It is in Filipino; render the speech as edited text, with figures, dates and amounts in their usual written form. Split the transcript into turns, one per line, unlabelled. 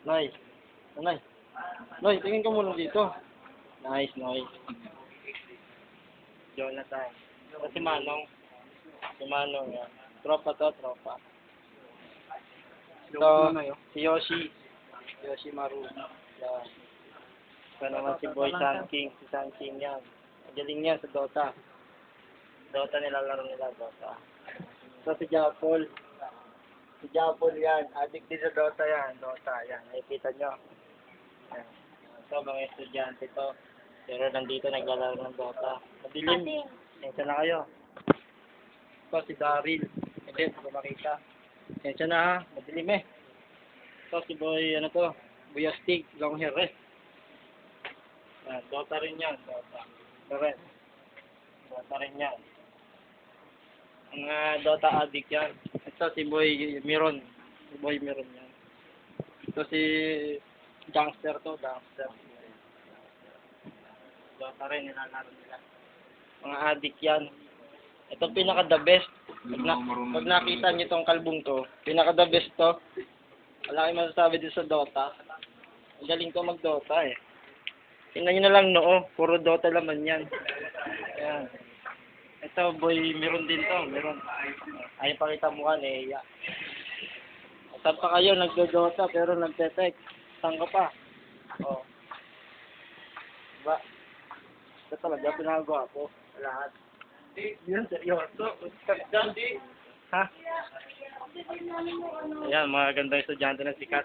Nice. Nice. Noy, tingin ka muna dito. Nice, nice. Jonathan. O si Manong. Si Manong yan. Tropa to, tropa. Ito, si Yoshi. Yoshi Maru. Yan. Ito naman si Boy Sun King. Si Sun King yan. Magaling yan sa Dota. Dota nilalaro nila, Dota. Ito si Japol. Si Japol yan. Addict din sa Dota yan. Dota yan. Nakikita nyo. Yan. Ito, mga estudyante to. Pero nandito naglalaro ng Dota. Madilim. Sensya na kayo. Ito si Daryl. Hindi, hindi ko makita. Sensya na ha. Madilim eh. Ito si Boy, ano to? Buyastig. Long hair eh. Yan. Dota rin yan. Dota. Ito rin. Dota rin yan. Mga Dota addict yan. Ito si Boy Miron. Si Boy Miron yan. Ito si Gangster to. Gangster. Dota rin nilalaro nila. Mga addict yan. Ito pinaka the best. Pag nakita niyo itong kalbong to, pinaka the best to. Wala kayong masasabi din sa Dota. Ang galing ko mag-Dota eh. Tingnan nyo na lang noo. Puro Dota laman yan. Ayan. Ito boy, meron din to. Meron. Ayaw pakita mukha eh. Yeah. Saan pa kayo nagdo-Dota pero nagte-text? Saan ka pa? Oh. Diba? Ito talaga pinagawa ko. Lahat. Yan, seryoso. Ha? Ayan, mga gandang estudyante na sikat.